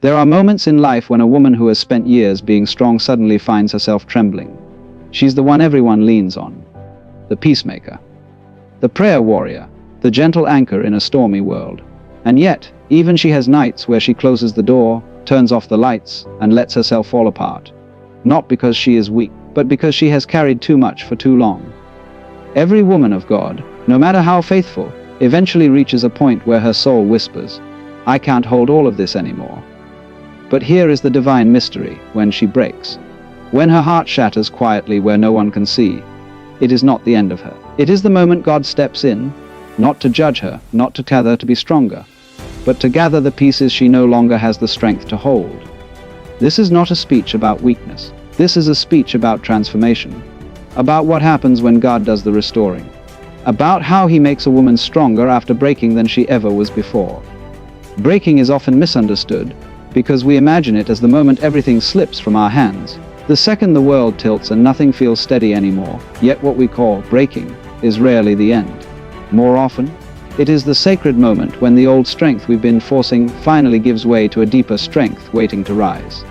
There are moments in life when a woman who has spent years being strong suddenly finds herself trembling. She's the one everyone leans on. The peacemaker. The prayer warrior. The gentle anchor in a stormy world. And yet, even she has nights where she closes the door, turns off the lights, and lets herself fall apart. Not because she is weak, but because she has carried too much for too long. Every woman of God, no matter how faithful, eventually reaches a point where her soul whispers, "I can't hold all of this anymore." But here is the divine mystery when she breaks. When her heart shatters quietly where no one can see, it is not the end of her. It is the moment God steps in, not to judge her, not to tell her to be stronger, but to gather the pieces she no longer has the strength to hold. This is not a speech about weakness. This is a speech about transformation. About what happens when God does the restoring. About how he makes a woman stronger after breaking than she ever was before. Breaking is often misunderstood, because we imagine it as the moment everything slips from our hands. The second the world tilts and nothing feels steady anymore, yet what we call breaking is rarely the end. More often, it is the sacred moment when the old strength we've been forcing finally gives way to a deeper strength waiting to rise.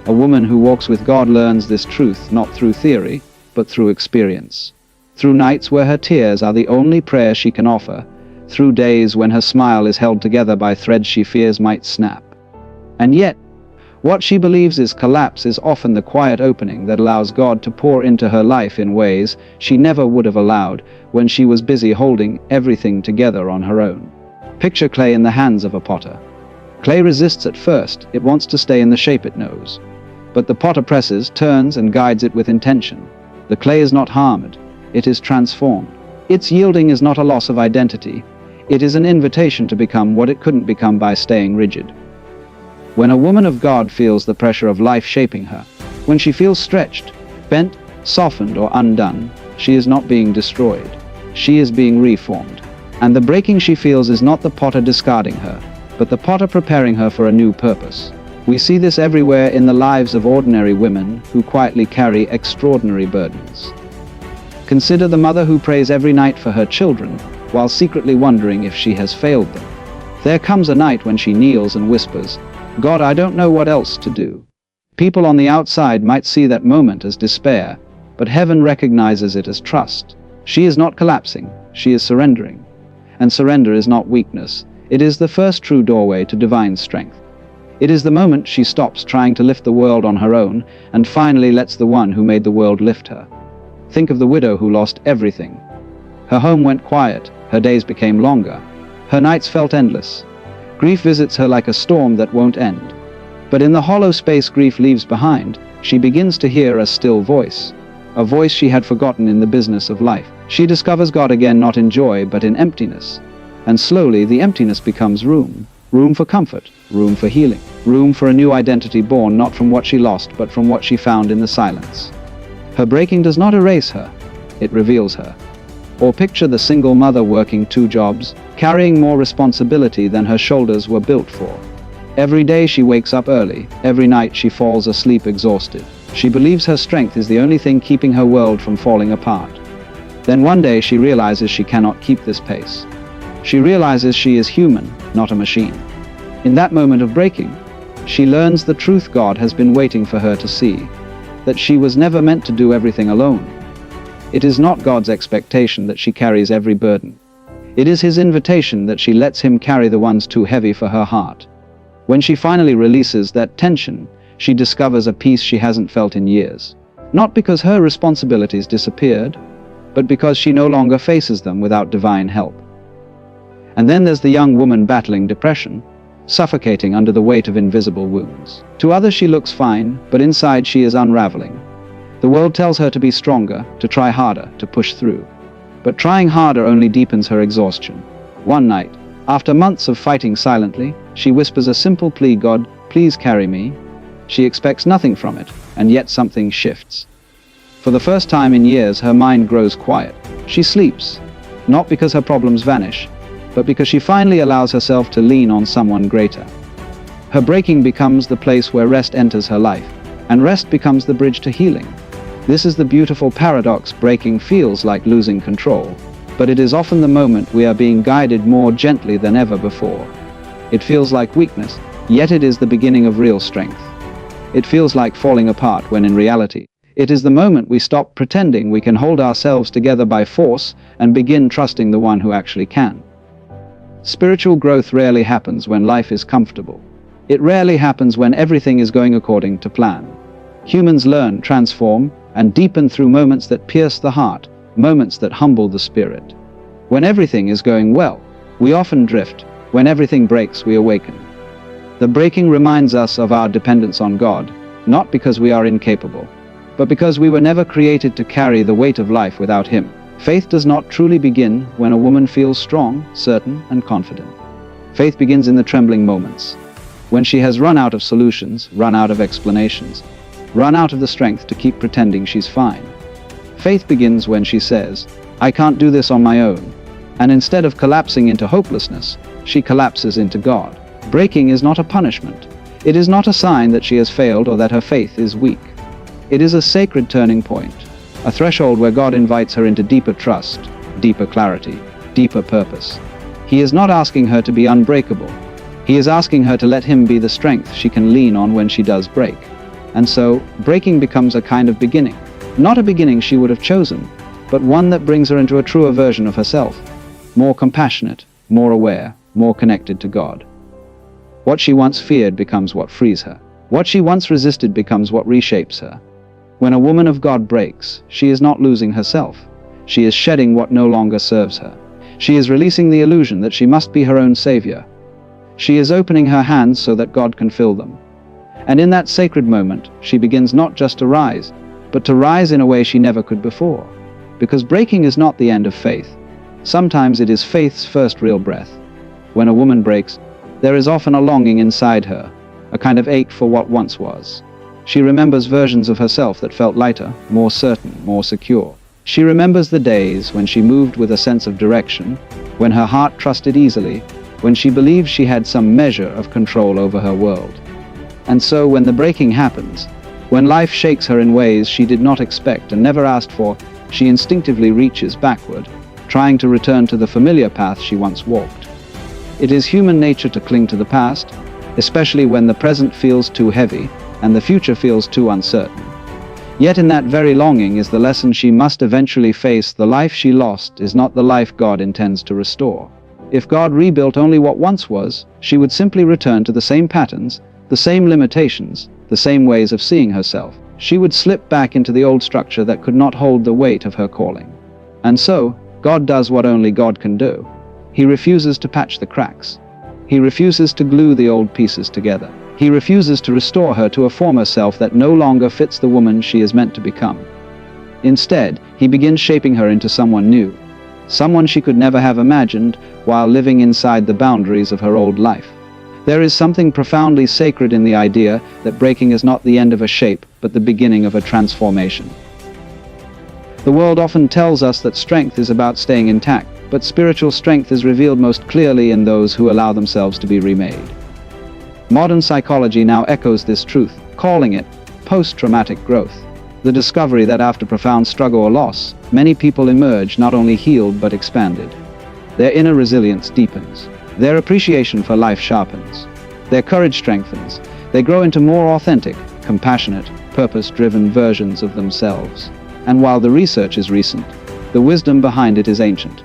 A woman who walks with God learns this truth not through theory, but through experience. Through nights where her tears are the only prayer she can offer, through days when her smile is held together by threads she fears might snap. And yet, what she believes is collapse is often the quiet opening that allows God to pour into her life in ways she never would have allowed when she was busy holding everything together on her own. Picture clay in the hands of a potter. Clay resists at first, it wants to stay in the shape it knows. But the potter presses, turns, and guides it with intention. The clay is not harmed, it is transformed. Its yielding is not a loss of identity, it is an invitation to become what it couldn't become by staying rigid. When a woman of God feels the pressure of life shaping her, when she feels stretched, bent, softened, or undone, she is not being destroyed. She is being reformed. And the breaking she feels is not the potter discarding her, but the potter preparing her for a new purpose. We see this everywhere in the lives of ordinary women who quietly carry extraordinary burdens. Consider the mother who prays every night for her children, while secretly wondering if she has failed them. There comes a night when she kneels and whispers, "God, I don't know what else to do." People on the outside might see that moment as despair, but heaven recognizes it as trust. She is not collapsing, she is surrendering. And surrender is not weakness, it is the first true doorway to divine strength. It is the moment she stops trying to lift the world on her own and finally lets the one who made the world lift her. Think of the widow who lost everything. Her home went quiet, her days became longer, her nights felt endless. Grief visits her like a storm that won't end. But in the hollow space grief leaves behind, she begins to hear a still voice. A voice she had forgotten in the business of life. She discovers God again not in joy but in emptiness. And slowly the emptiness becomes room. Room for comfort, room for healing, room for a new identity born not from what she lost but from what she found in the silence. Her breaking does not erase her, it reveals her. Or picture the single mother working 2 jobs, carrying more responsibility than her shoulders were built for. Every day she wakes up early, every night she falls asleep exhausted. She believes her strength is the only thing keeping her world from falling apart. Then one day she realizes she cannot keep this pace. She realizes she is human, not a machine. In that moment of breaking, she learns the truth God has been waiting for her to see, that she was never meant to do everything alone. It is not God's expectation that she carries every burden. It is his invitation that she lets him carry the ones too heavy for her heart. When she finally releases that tension, she discovers a peace she hasn't felt in years. Not because her responsibilities disappeared, but because she no longer faces them without divine help. And then there's the young woman battling depression, suffocating under the weight of invisible wounds. To others she looks fine, but inside she is unraveling. The world tells her to be stronger, to try harder, to push through. But trying harder only deepens her exhaustion. One night, after months of fighting silently, she whispers a simple plea, "God, please carry me." She expects nothing from it, and yet something shifts. For the first time in years, her mind grows quiet. She sleeps, not because her problems vanish, but because she finally allows herself to lean on someone greater. Her breaking becomes the place where rest enters her life, and rest becomes the bridge to healing. This is the beautiful paradox. Breaking feels like losing control, but it is often the moment we are being guided more gently than ever before. It feels like weakness, Yet it is the beginning of real strength. It feels like falling apart when in reality, it is the moment we stop pretending we can hold ourselves together by force and begin trusting the one who actually can. Spiritual growth rarely happens when life is comfortable. It rarely happens when everything is going according to plan. Humans learn, transform, and deepen through moments that pierce the heart, moments that humble the spirit. When everything is going well, we often drift. When everything breaks, we awaken. The breaking reminds us of our dependence on God, not because we are incapable, but because we were never created to carry the weight of life without Him. Faith does not truly begin when a woman feels strong, certain, and confident. Faith begins in the trembling moments, when she has run out of solutions, run out of explanations, run out of the strength to keep pretending she's fine. Faith begins when she says, "I can't do this on my own," and instead of collapsing into hopelessness, she collapses into God. Breaking is not a punishment. It is not a sign that she has failed or that her faith is weak. It is a sacred turning point, a threshold where God invites her into deeper trust, deeper clarity, deeper purpose. He is not asking her to be unbreakable. He is asking her to let Him be the strength she can lean on when she does break. And so, breaking becomes a kind of beginning. Not a beginning she would have chosen, but one that brings her into a truer version of herself, more compassionate, more aware, more connected to God. What she once feared becomes what frees her. What she once resisted becomes what reshapes her. When a woman of God breaks, she is not losing herself. She is shedding what no longer serves her. She is releasing the illusion that she must be her own savior. She is opening her hands so that God can fill them. And in that sacred moment, she begins not just to rise, but to rise in a way she never could before. Because breaking is not the end of faith. Sometimes it is faith's first real breath. When a woman breaks, there is often a longing inside her, a kind of ache for what once was. She remembers versions of herself that felt lighter, more certain, more secure. She remembers the days when she moved with a sense of direction, when her heart trusted easily, when she believed she had some measure of control over her world. And so when the breaking happens, when life shakes her in ways she did not expect and never asked for, she instinctively reaches backward, trying to return to the familiar path she once walked. It is human nature to cling to the past, especially when the present feels too heavy and the future feels too uncertain. Yet in that very longing is the lesson she must eventually face. The life she lost is not the life God intends to restore. If God rebuilt only what once was, she would simply return to the same patterns, the same limitations, the same ways of seeing herself. She would slip back into the old structure that could not hold the weight of her calling. And so, God does what only God can do. He refuses to patch the cracks. He refuses to glue the old pieces together. He refuses to restore her to a former self that no longer fits the woman she is meant to become. Instead, He begins shaping her into someone new, someone she could never have imagined while living inside the boundaries of her old life. There is something profoundly sacred in the idea that breaking is not the end of a shape, but the beginning of a transformation. The world often tells us that strength is about staying intact, but spiritual strength is revealed most clearly in those who allow themselves to be remade. Modern psychology now echoes this truth, calling it post-traumatic growth. The discovery that after profound struggle or loss, many people emerge not only healed but expanded. Their inner resilience deepens. Their appreciation for life sharpens. Their courage strengthens. They grow into more authentic, compassionate, purpose-driven versions of themselves. And while the research is recent, the wisdom behind it is ancient.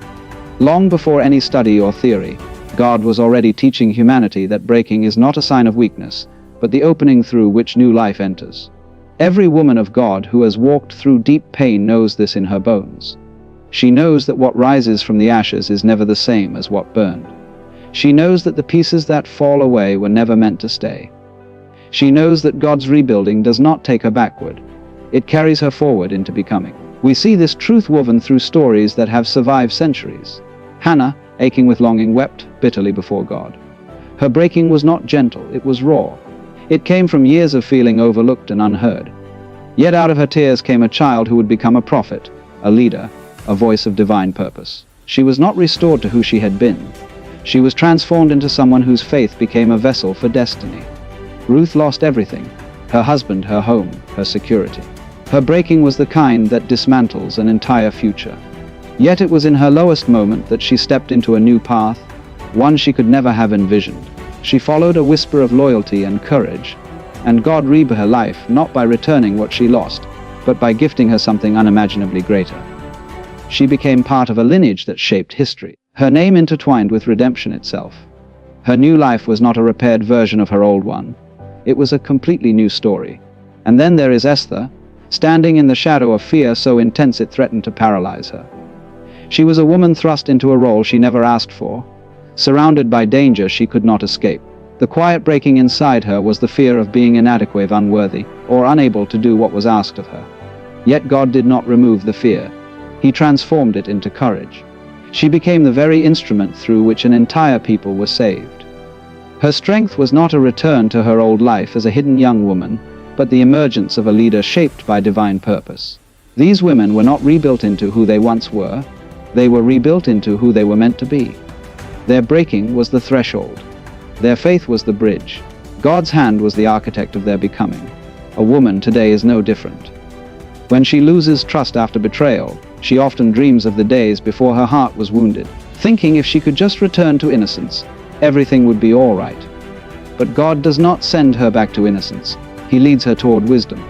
Long before any study or theory, God was already teaching humanity that breaking is not a sign of weakness, but the opening through which new life enters. Every woman of God who has walked through deep pain knows this in her bones. She knows that what rises from the ashes is never the same as what burned. She knows that the pieces that fall away were never meant to stay. She knows that God's rebuilding does not take her backward. It carries her forward into becoming. We see this truth woven through stories that have survived centuries. Hannah, aching with longing, wept bitterly before God. Her breaking was not gentle, it was raw. It came from years of feeling overlooked and unheard. Yet out of her tears came a child who would become a prophet, a leader, a voice of divine purpose. She was not restored to who she had been. She was transformed into someone whose faith became a vessel for destiny. Ruth lost everything: her husband, her home, her security. Her breaking was the kind that dismantles an entire future. Yet it was in her lowest moment that she stepped into a new path, one she could never have envisioned. She followed a whisper of loyalty and courage, and God rebuilt her life not by returning what she lost, but by gifting her something unimaginably greater. She became part of a lineage that shaped history, her name intertwined with redemption itself. Her new life was not a repaired version of her old one. It was a completely new story. And then there is Esther, standing in the shadow of fear so intense it threatened to paralyze her. She was a woman thrust into a role she never asked for, surrounded by danger she could not escape. The quiet breaking inside her was the fear of being inadequate, unworthy, or unable to do what was asked of her. Yet God did not remove the fear. He transformed it into courage. She became the very instrument through which an entire people was saved. Her strength was not a return to her old life as a hidden young woman, but the emergence of a leader shaped by divine purpose. These women were not rebuilt into who they once were. They were rebuilt into who they were meant to be. Their breaking was the threshold. Their faith was the bridge. God's hand was the architect of their becoming. A woman today is no different. When she loses trust after betrayal, she often dreams of the days before her heart was wounded, thinking if she could just return to innocence, everything would be all right. But God does not send her back to innocence. He leads her toward wisdom.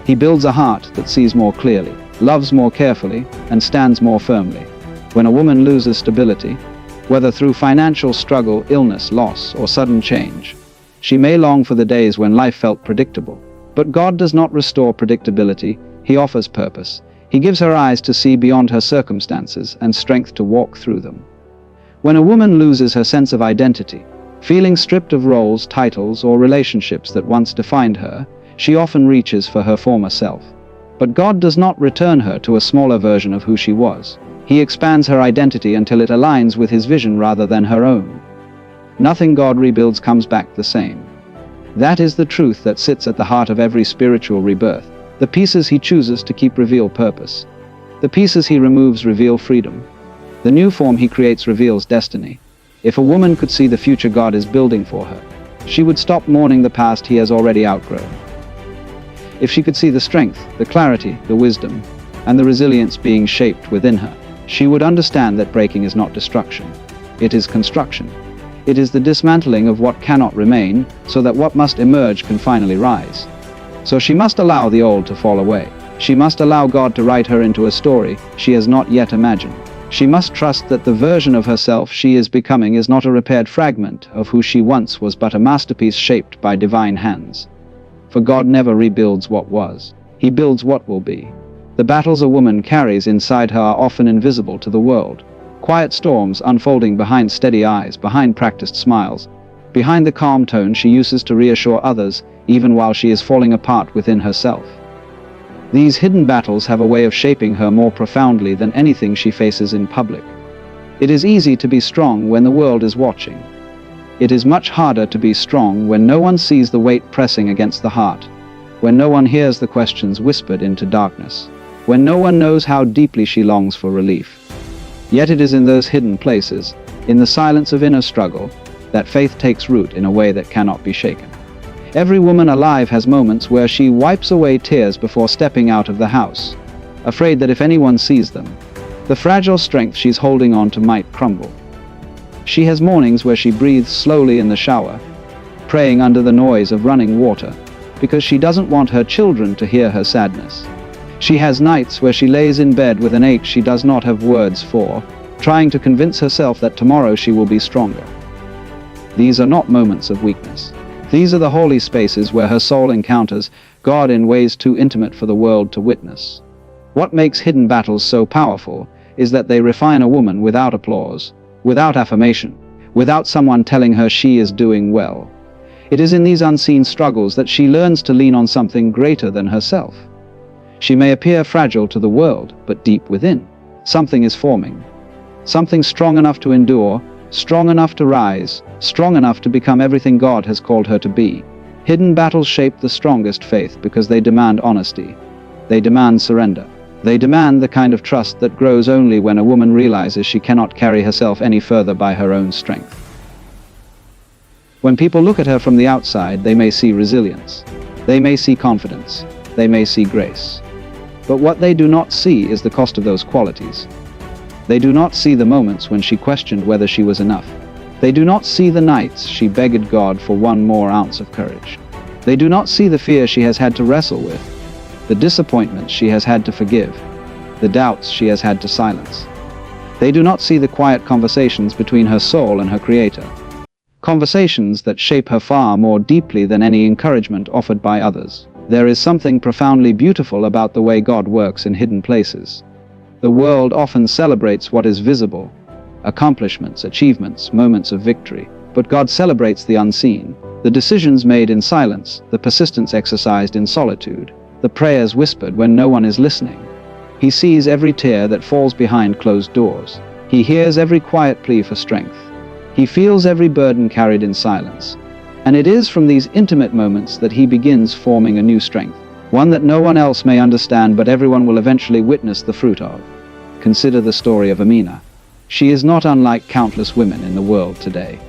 He builds a heart that sees more clearly, loves more carefully, and stands more firmly. When a woman loses stability, whether through financial struggle, illness, loss, or sudden change, she may long for the days when life felt predictable. But God does not restore predictability. He offers purpose. He gives her eyes to see beyond her circumstances and strength to walk through them. When a woman loses her sense of identity, feeling stripped of roles, titles, or relationships that once defined her, she often reaches for her former self. But God does not return her to a smaller version of who she was. He expands her identity until it aligns with His vision rather than her own. Nothing God rebuilds comes back the same. That is the truth that sits at the heart of every spiritual rebirth. The pieces He chooses to keep reveal purpose. The pieces He removes reveal freedom. The new form He creates reveals destiny. If a woman could see the future God is building for her, she would stop mourning the past He has already outgrown. If she could see the strength, the clarity, the wisdom, and the resilience being shaped within her, she would understand that breaking is not destruction. It is construction. It is the dismantling of what cannot remain, so that what must emerge can finally rise. So she must allow the old to fall away. She must allow God to write her into a story she has not yet imagined. She must trust that the version of herself she is becoming is not a repaired fragment of who she once was, but a masterpiece shaped by divine hands. For God never rebuilds what was. He builds what will be. The battles a woman carries inside her are often invisible to the world. Quiet storms unfolding behind steady eyes, behind practiced smiles, behind the calm tone she uses to reassure others, even while she is falling apart within herself. These hidden battles have a way of shaping her more profoundly than anything she faces in public. It is easy to be strong when the world is watching. It is much harder to be strong when no one sees the weight pressing against the heart, when no one hears the questions whispered into darkness, when no one knows how deeply she longs for relief. Yet it is in those hidden places, in the silence of inner struggle, that faith takes root in a way that cannot be shaken. Every woman alive has moments where she wipes away tears before stepping out of the house, afraid that if anyone sees them, the fragile strength she's holding on to might crumble. She has mornings where she breathes slowly in the shower, praying under the noise of running water, because she doesn't want her children to hear her sadness. She has nights where she lays in bed with an ache she does not have words for, trying to convince herself that tomorrow she will be stronger. These are not moments of weakness. These are the holy spaces where her soul encounters God in ways too intimate for the world to witness. What makes hidden battles so powerful is that they refine a woman without applause, without affirmation, without someone telling her she is doing well. It is in these unseen struggles that she learns to lean on something greater than herself. She may appear fragile to the world, but deep within, something is forming. Something strong enough to endure, strong enough to rise, strong enough to become everything God has called her to be. Hidden battles shape the strongest faith because they demand honesty. They demand surrender. They demand the kind of trust that grows only when a woman realizes she cannot carry herself any further by her own strength. When people look at her from the outside, they may see resilience. They may see confidence. They may see grace. But what they do not see is the cost of those qualities. They do not see the moments when she questioned whether she was enough, They do not see the nights she begged God for one more ounce of courage. They do not see the fear she has had to wrestle with, the disappointments she has had to forgive, the doubts she has had to silence. They do not see the quiet conversations between her soul and her Creator. Conversations that shape her far more deeply than any encouragement offered by others. There is something profoundly beautiful about the way God works in hidden places. The world often celebrates what is visible, accomplishments, achievements, moments of victory. But God celebrates the unseen, the decisions made in silence, the persistence exercised in solitude, the prayers whispered when no one is listening. He sees every tear that falls behind closed doors. He hears every quiet plea for strength. He feels every burden carried in silence. And it is from these intimate moments that he begins forming a new strength, one that no one else may understand but everyone will eventually witness the fruit of. Consider the story of Amina. She is not unlike countless women in the world today.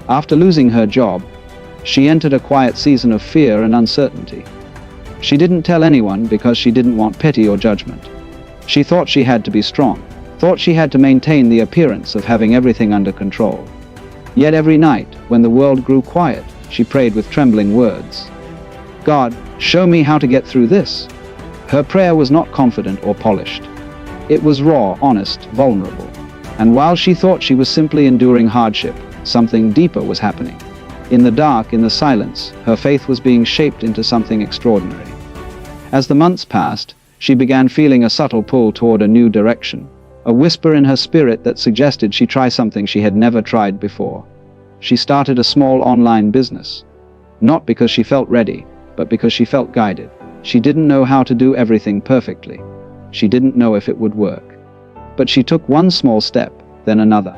After losing her job, she entered a quiet season of fear and uncertainty. She didn't tell anyone because she didn't want pity or judgment. She thought she had to be strong, thought she had to maintain the appearance of having everything under control. Yet every night, when the world grew quiet, she prayed with trembling words, "God, show me how to get through this." Her prayer was not confident or polished. It was raw, honest, vulnerable. And while she thought she was simply enduring hardship, something deeper was happening. In the dark, in the silence, her faith was being shaped into something extraordinary. As the months passed, she began feeling a subtle pull toward a new direction, a whisper in her spirit that suggested she try something she had never tried before. She started a small online business, not because she felt ready, but because she felt guided. She didn't know how to do everything perfectly. She didn't know if it would work. But she took one small step, then another.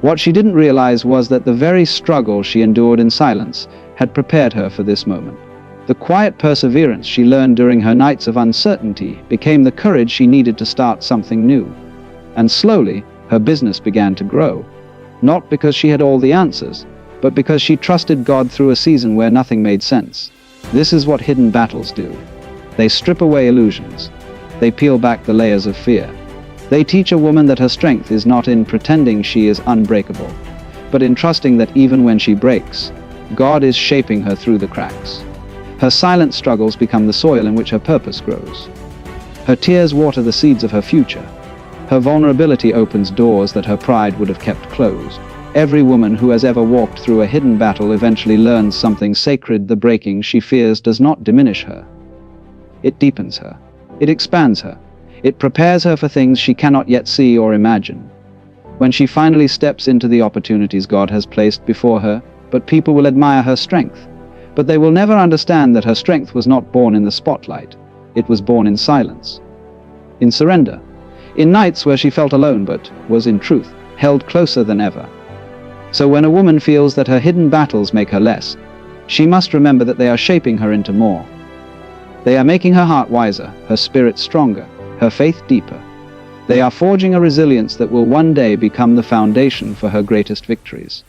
What she didn't realize was that the very struggle she endured in silence had prepared her for this moment. The quiet perseverance she learned during her nights of uncertainty became the courage she needed to start something new. And slowly, her business began to grow. Not because she had all the answers, but because she trusted God through a season where nothing made sense. This is what hidden battles do. They strip away illusions. They peel back the layers of fear. They teach a woman that her strength is not in pretending she is unbreakable, but in trusting that even when she breaks, God is shaping her through the cracks. Her silent struggles become the soil in which her purpose grows. Her tears water the seeds of her future. Her vulnerability opens doors that her pride would have kept closed. Every woman who has ever walked through a hidden battle eventually learns something sacred. The breaking she fears does not diminish her. It deepens her. It expands her. It prepares her for things she cannot yet see or imagine. When she finally steps into the opportunities God has placed before her, but people will admire her strength. But they will never understand that her strength was not born in the spotlight. It was born in silence, in surrender, in nights where she felt alone but was in truth held closer than ever. So when a woman feels that her hidden battles make her less, she must remember that they are shaping her into more. They are making her heart wiser, her spirit stronger, her faith deeper. They are forging a resilience that will one day become the foundation for her greatest victories.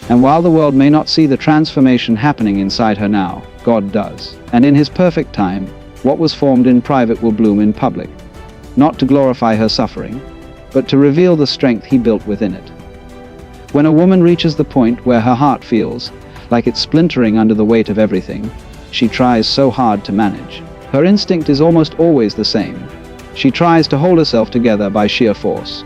And while the world may not see the transformation happening inside her now, God does. And in His perfect time, what was formed in private will bloom in public, not to glorify her suffering, but to reveal the strength He built within it. When a woman reaches the point where her heart feels like it's splintering under the weight of everything she tries so hard to manage, her instinct is almost always the same. She tries to hold herself together by sheer force.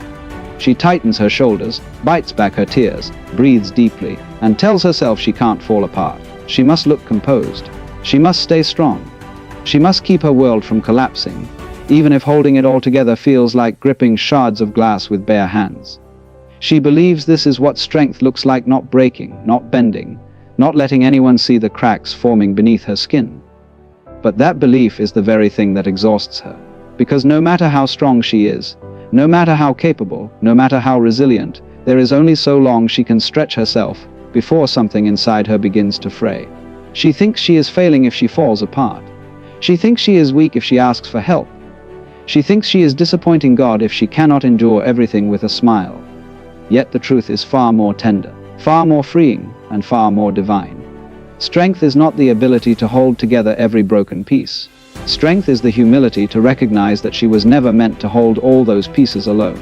She tightens her shoulders, bites back her tears, breathes deeply, and tells herself she can't fall apart. She must look composed. She must stay strong. She must keep her world from collapsing, even if holding it all together feels like gripping shards of glass with bare hands. She believes this is what strength looks like, not breaking, not bending, not letting anyone see the cracks forming beneath her skin. But that belief is the very thing that exhausts her, because no matter how strong she is, no matter how capable, no matter how resilient, there is only so long she can stretch herself before something inside her begins to fray. She thinks she is failing if she falls apart. She thinks she is weak if she asks for help. She thinks she is disappointing God if she cannot endure everything with a smile. Yet the truth is far more tender, far more freeing, and far more divine. Strength is not the ability to hold together every broken piece. Strength is the humility to recognize that she was never meant to hold all those pieces alone.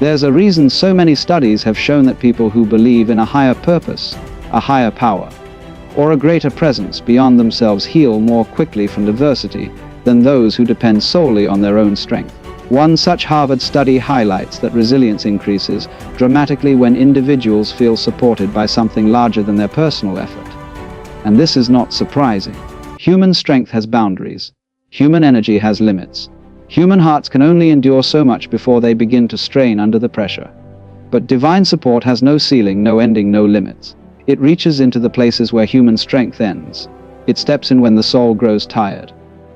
There's a reason so many studies have shown that people who believe in a higher purpose, a higher power, or a greater presence beyond themselves heal more quickly from adversity than those who depend solely on their own strength. One such Harvard study highlights that resilience increases dramatically when individuals feel supported by something larger than their personal effort. And this is not surprising. Human strength has boundaries. Human energy has limits. Human hearts can only endure so much before they begin to strain under the pressure. But divine support has no ceiling, no ending, no limits. It reaches into the places where human strength ends. It steps in when the soul grows tired.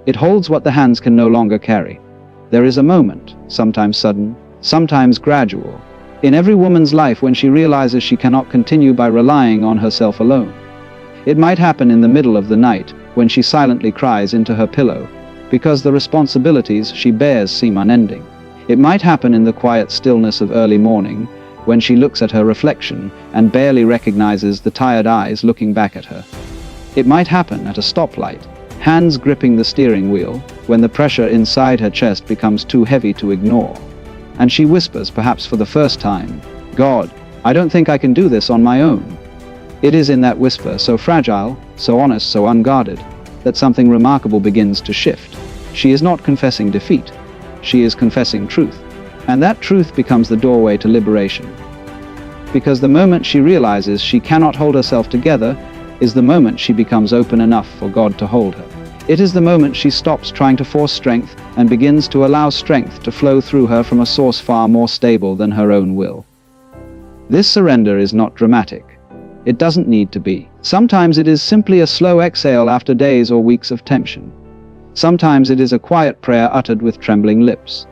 It holds what the hands can no longer carry. There is a moment, sometimes sudden, sometimes gradual, in every woman's life when she realizes she cannot continue by relying on herself alone. It might happen in the middle of the night, when she silently cries into her pillow, because the responsibilities she bears seem unending. It might happen in the quiet stillness of early morning, when she looks at her reflection and barely recognizes the tired eyes looking back at her. It might happen at a stoplight, hands gripping the steering wheel, when the pressure inside her chest becomes too heavy to ignore. And she whispers, perhaps for the first time, "God, I don't think I can do this on my own." It is in that whisper, so fragile, so honest, so unguarded, that something remarkable begins to shift. She is not confessing defeat. She is confessing truth. And that truth becomes the doorway to liberation. Because the moment she realizes she cannot hold herself together is the moment she becomes open enough for God to hold her. It is the moment she stops trying to force strength and begins to allow strength to flow through her from a source far more stable than her own will. This surrender is not dramatic. It doesn't need to be. Sometimes it is simply a slow exhale after days or weeks of tension. Sometimes it is a quiet prayer uttered with trembling lips.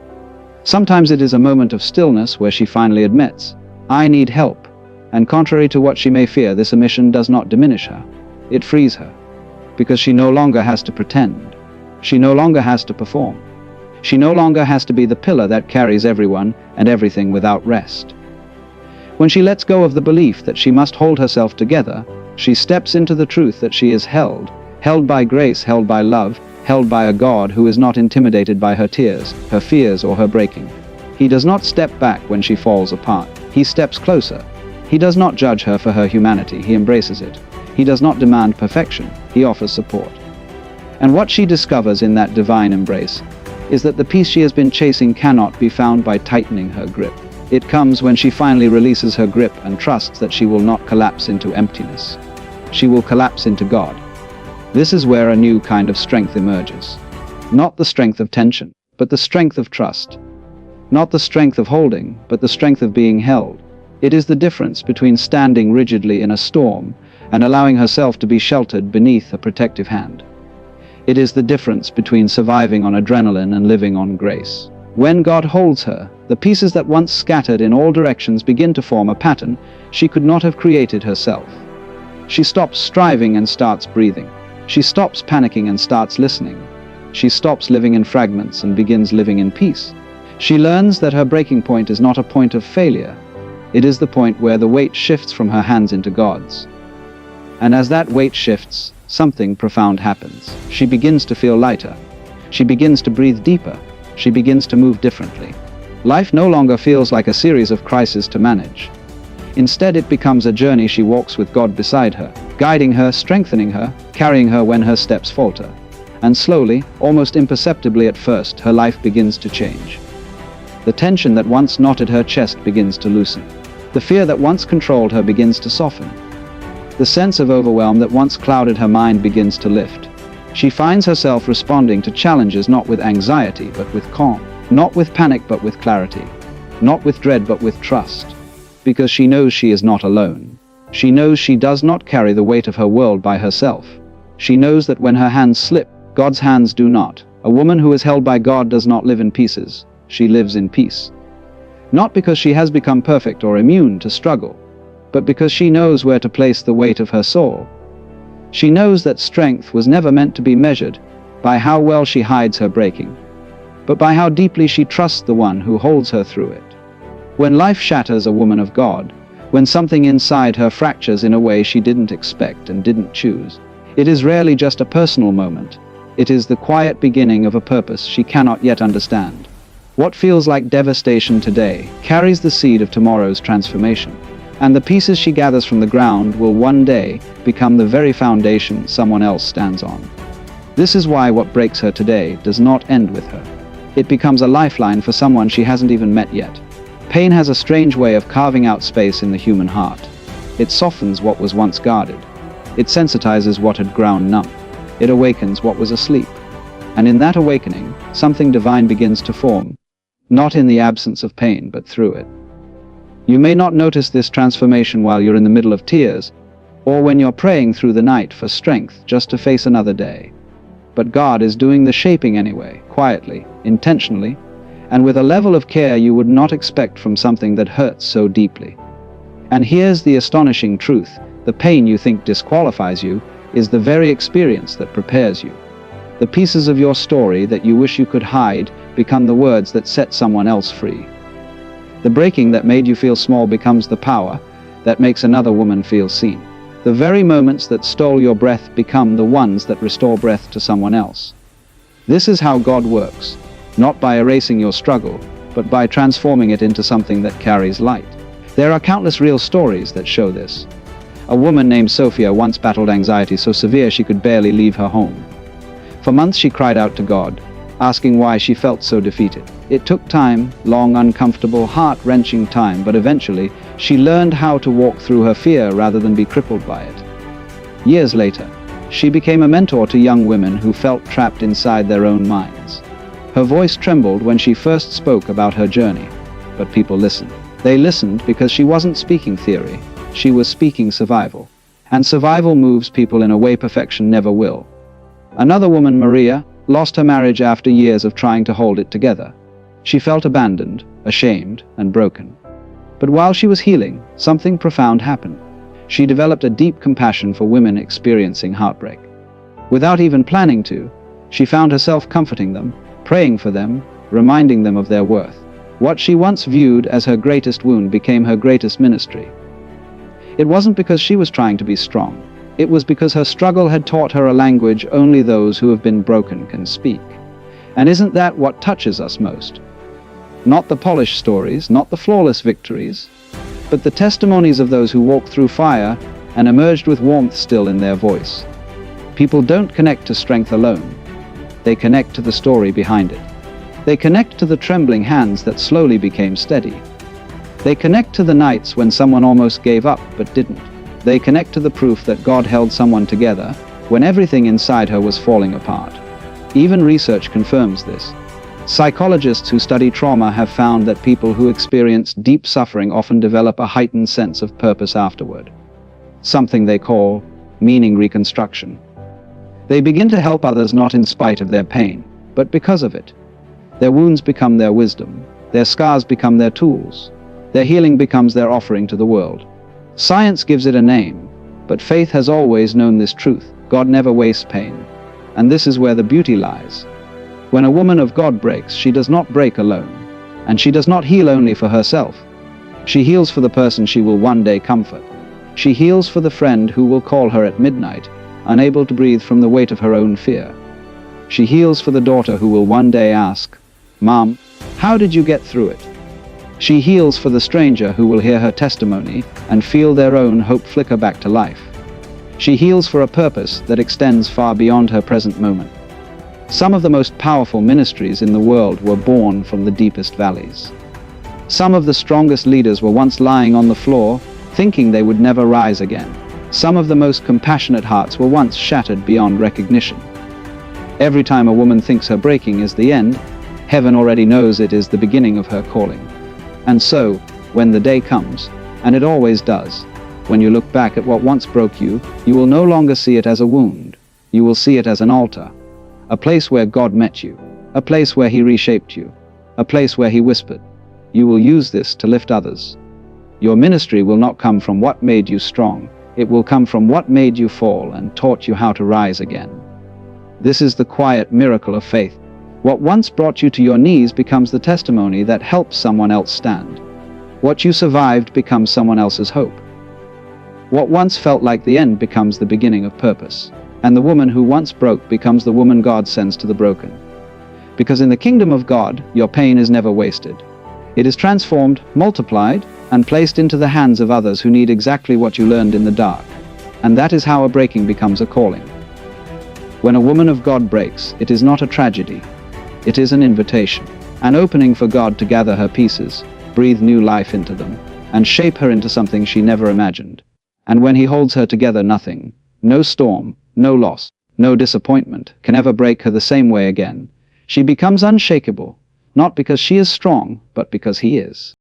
Sometimes it is a moment of stillness where she finally admits, "I need help." And contrary to what she may fear, this admission does not diminish her. It frees her. Because she no longer has to pretend. She no longer has to perform. She no longer has to be the pillar that carries everyone and everything without rest. When she lets go of the belief that she must hold herself together, she steps into the truth that she is held by grace, held by love, held by a God who is not intimidated by her tears, her fears, or her breaking. He does not step back when she falls apart. He steps closer. He does not judge her for her humanity. He embraces it. He does not demand perfection. He offers support. And what she discovers in that divine embrace is that the peace she has been chasing cannot be found by tightening her grip. It comes when she finally releases her grip and trusts that she will not collapse into emptiness. She will collapse into God. This is where a new kind of strength emerges. Not the strength of tension, but the strength of trust. Not the strength of holding, but the strength of being held. It is the difference between standing rigidly in a storm and allowing herself to be sheltered beneath a protective hand. It is the difference between surviving on adrenaline and living on grace. When God holds her, the pieces that once scattered in all directions begin to form a pattern she could not have created herself. She stops striving and starts breathing. She stops panicking and starts listening. She stops living in fragments and begins living in peace. She learns that her breaking point is not a point of failure. It is the point where the weight shifts from her hands into God's. And as that weight shifts, something profound happens. She begins to feel lighter. She begins to breathe deeper. She begins to move differently. Life no longer feels like a series of crises to manage. Instead, it becomes a journey she walks with God beside her, guiding her, strengthening her, carrying her when her steps falter. And slowly, almost imperceptibly at first, her life begins to change. The tension that once knotted her chest begins to loosen. The fear that once controlled her begins to soften. The sense of overwhelm that once clouded her mind begins to lift. She finds herself responding to challenges not with anxiety but with calm, not with panic but with clarity, not with dread but with trust. Because she knows she is not alone. She knows she does not carry the weight of her world by herself. She knows that when her hands slip, God's hands do not. A woman who is held by God does not live in pieces. She lives in peace. Not because she has become perfect or immune to struggle, but because she knows where to place the weight of her soul. She knows that strength was never meant to be measured by how well she hides her breaking, but by how deeply she trusts the one who holds her through it. When life shatters a woman of God, when something inside her fractures in a way she didn't expect and didn't choose, it is rarely just a personal moment. It is the quiet beginning of a purpose she cannot yet understand. What feels like devastation today carries the seed of tomorrow's transformation. And the pieces she gathers from the ground will one day become the very foundation someone else stands on. This is why what breaks her today does not end with her. It becomes a lifeline for someone she hasn't even met yet. Pain has a strange way of carving out space in the human heart. It softens what was once guarded. It sensitizes what had ground numb. It awakens what was asleep. And in that awakening, something divine begins to form, not in the absence of pain, but through it. You may not notice this transformation while you're in the middle of tears, or when you're praying through the night for strength just to face another day. But God is doing the shaping anyway, quietly, intentionally, and with a level of care you would not expect from something that hurts so deeply. And here's the astonishing truth: the pain you think disqualifies you is the very experience that prepares you. The pieces of your story that you wish you could hide become the words that set someone else free. The breaking that made you feel small becomes the power that makes another woman feel seen. The very moments that stole your breath become the ones that restore breath to someone else. This is how God works, not by erasing your struggle, but by transforming it into something that carries light. There are countless real stories that show this. A woman named Sophia once battled anxiety so severe she could barely leave her home. For months she cried out to God, asking why she felt so defeated. It took time, long, uncomfortable, heart-wrenching time, but eventually she learned how to walk through her fear rather than be crippled by it. Years later, she became a mentor to young women who felt trapped inside their own minds. Her voice trembled when she first spoke about her journey, but people listened. They listened because she wasn't speaking theory, she was speaking survival. And survival moves people in a way perfection never will. Another woman, Maria, lost her marriage after years of trying to hold it together. She felt abandoned, ashamed, and broken. But while she was healing, something profound happened. She developed a deep compassion for women experiencing heartbreak. Without even planning to, she found herself comforting them, praying for them, reminding them of their worth. What she once viewed as her greatest wound became her greatest ministry. It wasn't because she was trying to be strong. It was because her struggle had taught her a language only those who have been broken can speak. And isn't that what touches us most? Not the polished stories, not the flawless victories, but the testimonies of those who walked through fire and emerged with warmth still in their voice. People don't connect to strength alone. They connect to the story behind it. They connect to the trembling hands that slowly became steady. They connect to the nights when someone almost gave up but didn't. They connect to the proof that God held someone together when everything inside her was falling apart. Even research confirms this. Psychologists who study trauma have found that people who experience deep suffering often develop a heightened sense of purpose afterward, something they call meaning reconstruction. They begin to help others not in spite of their pain, but because of it. Their wounds become their wisdom, their scars become their tools, their healing becomes their offering to the world. Science gives it a name, but faith has always known this truth: God never wastes pain. And this is where the beauty lies. When a woman of God breaks, she does not break alone, and she does not heal only for herself. She heals for the person she will one day comfort. She heals for the friend who will call her at midnight, unable to breathe from the weight of her own fear. She heals for the daughter who will one day ask, "Mom, how did you get through it?" She heals for the stranger who will hear her testimony and feel their own hope flicker back to life. She heals for a purpose that extends far beyond her present moment. Some of the most powerful ministries in the world were born from the deepest valleys. Some of the strongest leaders were once lying on the floor, thinking they would never rise again. Some of the most compassionate hearts were once shattered beyond recognition. Every time a woman thinks her breaking is the end, heaven already knows it is the beginning of her calling. And so, when the day comes, and it always does, when you look back at what once broke you, you will no longer see it as a wound. You will see it as an altar, a place where God met you, a place where He reshaped you, a place where He whispered. You will use this to lift others. Your ministry will not come from what made you strong. It will come from what made you fall and taught you how to rise again. This is the quiet miracle of faith. What once brought you to your knees becomes the testimony that helps someone else stand. What you survived becomes someone else's hope. What once felt like the end becomes the beginning of purpose. And the woman who once broke becomes the woman God sends to the broken. Because in the kingdom of God, your pain is never wasted. It is transformed, multiplied, and placed into the hands of others who need exactly what you learned in the dark. And that is how a breaking becomes a calling. When a woman of God breaks, it is not a tragedy. It is an invitation, an opening for God to gather her pieces, breathe new life into them, and shape her into something she never imagined. And when he holds her together, nothing, no storm, no loss, no disappointment, can ever break her the same way again. She becomes unshakable, not because she is strong, but because he is.